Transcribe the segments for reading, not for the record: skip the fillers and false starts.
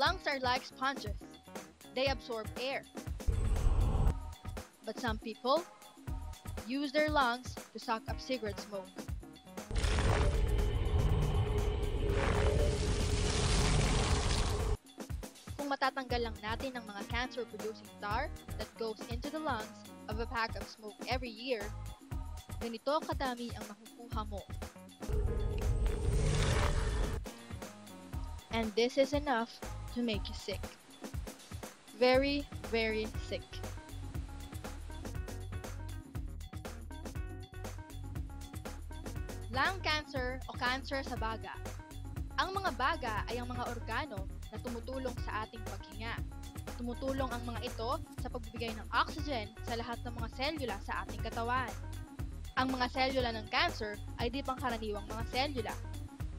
Lungs are like sponges. They absorb air. But some people use their lungs to suck up cigarette smoke. Kung matatanggal lang natin ang mga cancer-producing tar that goes into the lungs of a pack of smoke every year, ganito kadami ang makukuha mo. And this is enough to make you sick. Very, very sick. Lung cancer o cancer sa baga. Ang mga baga ay ang mga organo na tumutulong sa ating paghinga. Tumutulong ang mga ito sa pagbibigay ng oxygen sa lahat ng mga selula sa ating katawan. Ang mga selula ng cancer ay di pangkaraniwang mga selula.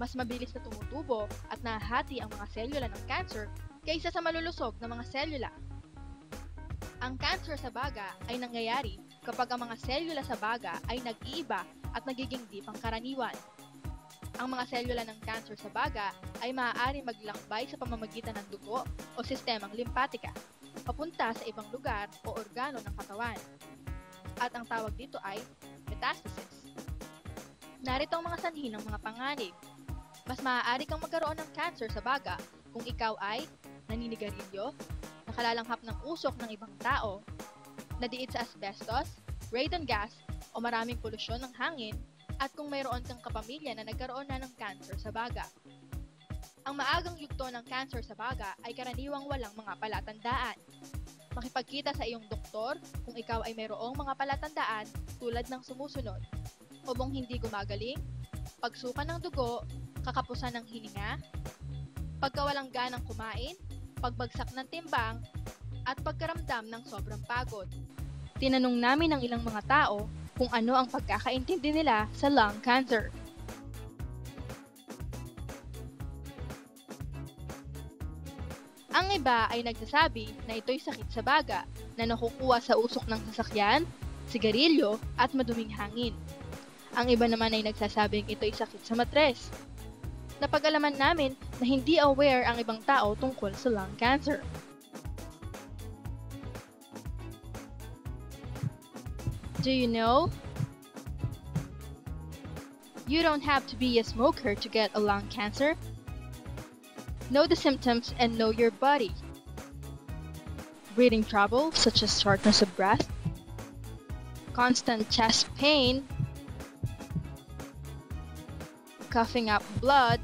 Mas mabilis na tumutubo at nahahati ang mga selula ng cancer kaysa sa malulusog na mga selula. Ang cancer sa baga ay nangyayari kapag ang mga selula sa baga ay nag-iiba at nagiging di pangkaraniwan. Ang mga selula ng cancer sa baga ay maaari maglakbay sa pamamagitan ng dugo o sistemang limpatika, papunta sa ibang lugar o organo ng katawan. At ang tawag dito ay metastasis. Narito ang mga sanhi ng mga panganib. Mas maaari kang magkaroon ng cancer sa baga kung ikaw ay naninigarilyo, nakalalanghap ng usok ng ibang tao, nadiid sa asbestos, radon gas, o maraming polusyon ng hangin, at kung mayroon kang kapamilya na nagkaroon na ng cancer sa baga. Ang maagang yugto ng cancer sa baga ay karaniwang walang mga palatandaan. Makipagkita sa iyong doktor kung ikaw ay mayroong mga palatandaan tulad ng sumusunod: ubong hindi gumagaling, pagsuka ng dugo, kakapusan ng hininga, pagkawalang ganang kumain, pagbagsak ng timbang, at pagkaramdam ng sobrang pagod. Tinanong namin ang ilang mga tao kung ano ang pagkakaintindi nila sa lung cancer. Ang iba ay nagsasabi na ito'y sakit sa baga na nakukuha sa usok ng sasakyan, sigarilyo, at maduming hangin. Ang iba naman ay nagsasabing ito'y sakit sa matres. Napag-alaman namin na hindi aware ang ibang tao tungkol sa lung cancer. Do you know? You don't have to be a smoker to get a lung cancer. Know the symptoms and know your body. Breathing trouble, such as shortness of breath, constant chest pain, coughing up blood,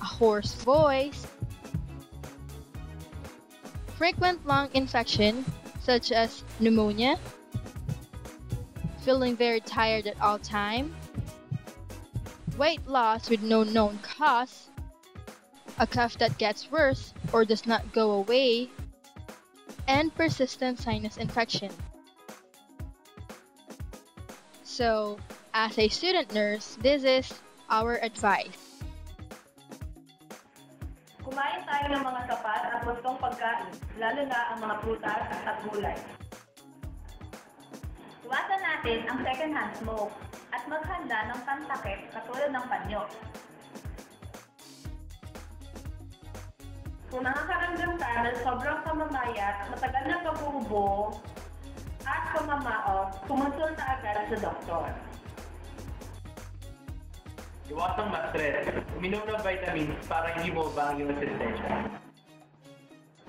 a hoarse voice, frequent lung infection, such as pneumonia, feeling very tired at all time, weight loss with no known cause, a cough that gets worse or does not go away, and persistent sinus infection. So, as a student nurse, this is our advice. Kumain tayo ng mga sapat at wastong pagkain, lalo na ang mga prutas at gulay. Iwasan natin ang second-hand smoke at maghanda ng pantakip katulad ng panyo. Kung nakakaramdam ka ng sobrang pamamayat, matagal na pag-uubo at pamamaos, kumonsulta agad sa doktor. Iwasang ma-stress. Uminom ng vitamins para hindi mo ba ang iyong resistensya.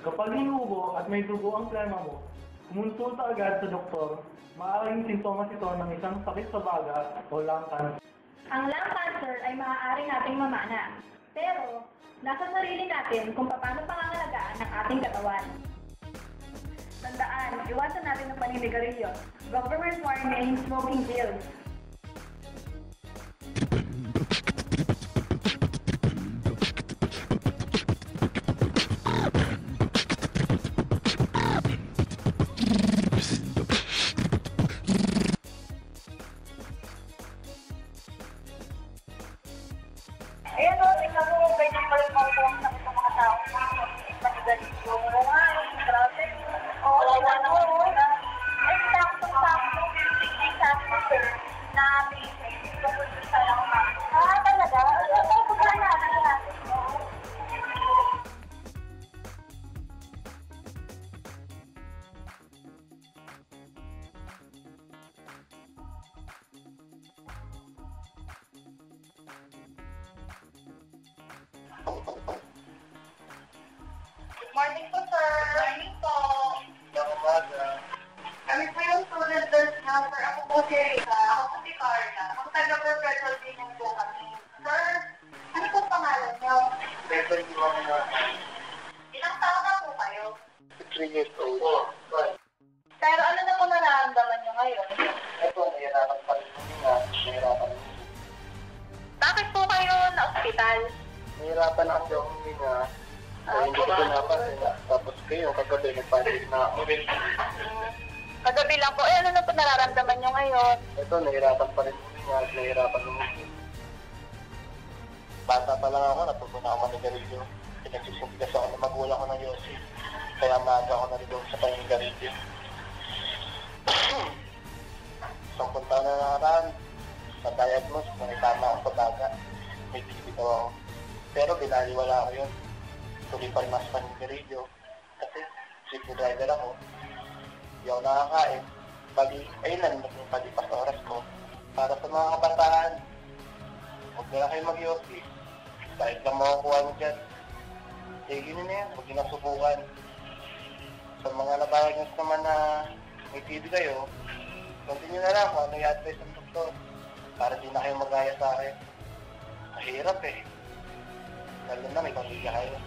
Kapag hinubo at may dugo ang plema mo, kumonsulta agad sa doktor. Maaaring sintomas ito ng isang sakit sa baga o lung cancer. Ang lung cancer ay maaari nating mamana, pero nasa sarili natin kung paano pangangalagaan ng ating katawan. Tandaan, iwasan natin ang paninigarilyo. Government warning, smoking kills. Ayan o, tingnan mo, pwede pa rin mautuwang sa mga tao. Manigarilyo mo nga, grabe. Oo, wala na mo. Ay, sakto-sakto, 50 sakto, sir. Morning po, sir. Morning po. Kami po yung student nurse na, sir. Ako po si Rita. Ako po si Carla. Ang taga-professor din po kami. Sir, ano po pangalan niyo? Ilang taon na po kayo? 3 years old. Pero ano na po nararamdaman niyo ngayon? Ito, nahihirapan pa rin huminga. Nahihirapan. Bakit po kayo na-hospital? Nahihirapan ako daw huminga. Hindi ko pinapansin. Tapos kayo, kagabi, nagpanik na ako. Kagabi lang po. Ano na po nararamdaman niyo ngayon? Ito, nahihirapan pa rin huminga. Nahihirapan huminga. Bata pa lang ako, natutunan ako manigarilyo. Pinagsusubigas ako ng magulang ko ng Yossi. Kaya maaga ako na rin doon sa panigarilyo. 10 taon na nakaraan, na-diagnose na itama ako sa baga. May TB daw ako. Pero binaliwala ko yun. Tuloy pa rin mas panigarilyo. Kasi jeepney driver ako. Hindi ako nakakain. Ayun lang, naging palipas na oras ko. Para sa mga kabataan, huwag na lang kayo mag-Yossi. Kahit lang makakuha nyo dyan. Tigil nyo na yan, huwag nyo na subukan. Sa mga nabayagnos naman na may TB kayo, continue na lang kung ano i-advise ng doktor. Para di na kayo magaya sa akin. Mahirap eh. Lalo na may pamilya kayo.